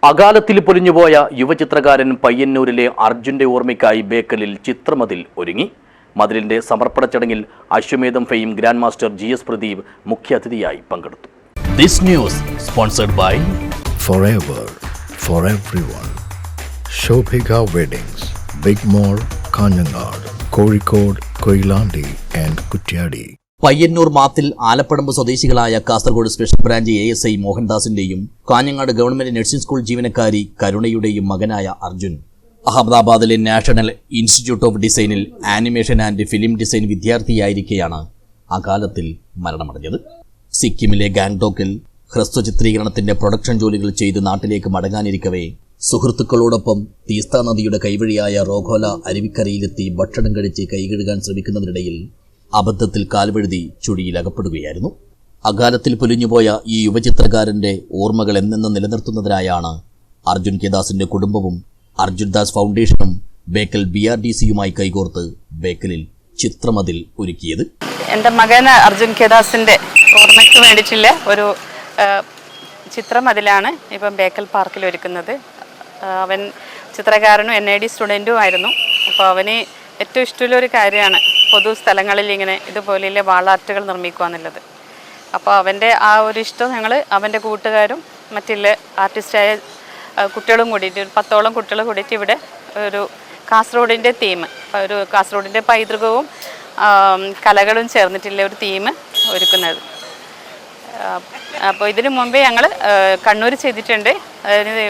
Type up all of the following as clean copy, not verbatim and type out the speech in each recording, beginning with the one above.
അകാലത്തിൽ പൊലിഞ്ഞുപോയ യുവചിത്രകാരൻ പയ്യന്നൂരിലെ അർജുന്റെ ഓർമ്മയ്ക്കായി ബേക്കലിൽ ചിത്രമതിൽ ഒരുങ്ങി. മതിലിന്റെ സമർപ്പണ ചടങ്ങിൽ Ashwamedham fame grand master GS Pradeep മുഖ്യാതിഥിയായി പങ്കെടുത്തു. This news sponsored by Forever for everyone. Shobhika Weddings, Big Mall, Kanyanad, Kozhikode, Koilandi and Kutyadi. Payyanur Mathil Alapadamba സ്വദേശികളായ കാസർഗോഡ് സ്പെഷ്യൽ ബ്രാഞ്ച് ASI മോഹൻദാസിന്റെയും കാഞ്ഞങ്ങാട് ഗവൺമെന്റ് നഴ്സിംഗ് സ്കൂൾ ജീവനക്കാരി കരുണയുടെയും മകനായ അർജുൻ അഹമ്മദാബാദിലെ നാഷണൽ ഇൻസ്റ്റിറ്റ്യൂട്ട് ഓഫ് ഡിസൈനിൽ ആനിമേഷൻ ആൻഡ് ഫിലിം ഡിസൈൻ വിദ്യാർത്ഥിയായിരിക്കെയാണ് അകാലത്തിൽ മരണമടഞ്ഞത്. സിക്കിമിലെ ഗാംഗ്ടോക്കിൽ ഹ്രസ്വ ചിത്രീകരണത്തിന്റെ പ്രൊഡക്ഷൻ ജോലികൾ ചെയ്ത് നാട്ടിലേക്ക് മടങ്ങാനിരിക്കവേ സുഹൃത്തുക്കളോടൊപ്പം തീസ്ത നദിയുടെ കൈവഴിയായ റോഘോല അരുവിക്കരയിലെത്തി ഭക്ഷണം കഴിച്ച് കൈകഴുകാൻ ശ്രമിക്കുന്നതിനിടയിൽ അബദ്ധത്തിൽ കാൽവഴുതി ചുഴിയിൽ അകപ്പെടുകയായിരുന്നു. അകാലത്തിൽ പൊലിഞ്ഞുപോയ ഈ യുവചിത്രകാരന്റെ ഓർമ്മകൾ എന്നെന്നും നിലനിർത്തുന്നതിനായാണ് അർജുൻ കെ ദാസിന്റെ കുടുംബവും അർജുൻ ദാസ് ഫൗണ്ടേഷനും ബേക്കൽ BRDCയുമായി കൈകോർത്ത് ബേക്കലിൽ ചിത്രമതിൽ ഒരുക്കിയത്. എൻ്റെ മകൻ അർജുൻ കെ ദാസിന്റെ ഓർമ്മയ്ക്ക് വേണ്ടിയിട്ടുള്ള ഒരു ചിത്രമതിലാണ് ഇപ്പം ബേക്കൽ പാർക്കിൽ ഒരുക്കുന്നത്. അവൻ ചിത്രകാരനും NID സ്റ്റുഡൻറ്റും ആയിരുന്നു. അപ്പോൾ അവന് ഏറ്റവും ഇഷ്ടമുള്ളൊരു കാര്യമാണ് പൊതുസ്ഥലങ്ങളിൽ ഇങ്ങനെ ഇതുപോലെയുള്ള വാളാർട്ടുകൾ നിർമ്മിക്കുക എന്നുള്ളത്. അപ്പോൾ അവൻ്റെ ആ ഒരു ഇഷ്ടം ഞങ്ങൾ അവൻ്റെ കൂട്ടുകാരും മറ്റുള്ള ആർട്ടിസ്റ്റായ കുട്ടികളും കൂടിയിട്ട് 10ഓളം കുട്ടികൾ കൂടിയിട്ട് ഇവിടെ ഒരു കാസർഗോഡിൻ്റെ തീം, ഒരു കാസർഗോഡിൻ്റെ പൈതൃകവും കലകളും ചേർന്നിട്ടുള്ള ഒരു തീം ഒരുക്കുന്നത്. അപ്പോൾ ഇതിനു മുമ്പേ ഞങ്ങൾ കണ്ണൂർ ചെയ്തിട്ടുണ്ട്, അതായത്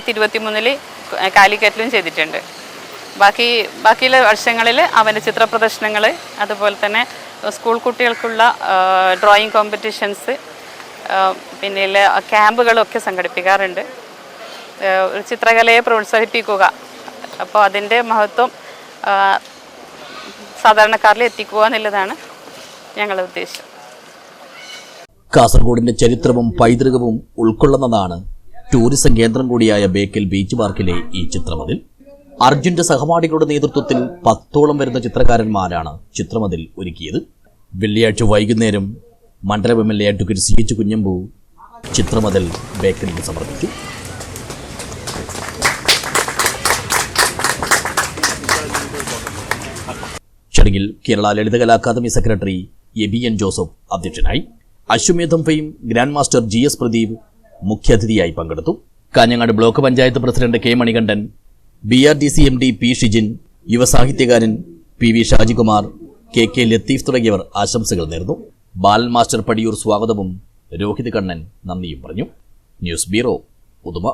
2023 കാലിക്കറ്റിലും ചെയ്തിട്ടുണ്ട്. ബാക്കിയുള്ള വർഷങ്ങളിൽ അവൻ്റെ ചിത്ര പ്രദർശനങ്ങൾ, അതുപോലെ തന്നെ സ്കൂൾ കുട്ടികൾക്കുള്ള ഡ്രോയിങ് കോമ്പറ്റീഷൻസ്, പിന്നെ ക്യാമ്പുകളൊക്കെ സംഘടിപ്പിക്കാറുണ്ട്. ചിത്രകലയെ പ്രോത്സാഹിപ്പിക്കുക, അപ്പോൾ അതിൻ്റെ മഹത്വം സാധാരണക്കാരിൽ എത്തിക്കുക എന്നുള്ളതാണ് ഞങ്ങളുടെ ഉദ്ദേശം. കാസർഗോഡിന്റെ ചരിത്രവും പൈതൃകവും ഉൾക്കൊള്ളുന്നതാണ് ടൂറിസം കേന്ദ്രം കൂടിയായ ബേക്കൽ ബീച്ച് പാർക്കിലെ ഈ ചിത്രമതിൽ. അർജുന്റെ സഹപാഠികളുടെ നേതൃത്വത്തിൽ 10ഓളം വരുന്ന ചിത്രകാരന്മാരാണ് ചിത്രമതിൽ ഒരുക്കിയത്. വെള്ളിയാഴ്ച വൈകുന്നേരം മണ്ഡലം MLA അഡ്വക്കേറ്റ് CH കുഞ്ഞമ്പു ചിത്രമതിൽ ബേക്കലിന് സമർപ്പിച്ചു. ചടങ്ങിൽ Kerala Lalithakala academy secretary ABN Joseph അധ്യക്ഷനായി. Ashwamedham fame grand master GS Pradeep മുഖ്യാതിഥിയായി പങ്കെടുത്തു. Kanhangad block panchayat president K Manikandan, BRDC MD P Shijin, യുവസാഹിത്യകാരൻ PV ഷാജികുമാർ, KK ലത്തീഫ് തുടങ്ങിയവർ ആശംസകൾ നേർന്നു. ബാലൻ മാസ്റ്റർ പടിയൂർ സ്വാഗതവും രോഹിത് കണ്ണൻ നന്ദിയും പറഞ്ഞു. News bureau, Uduma.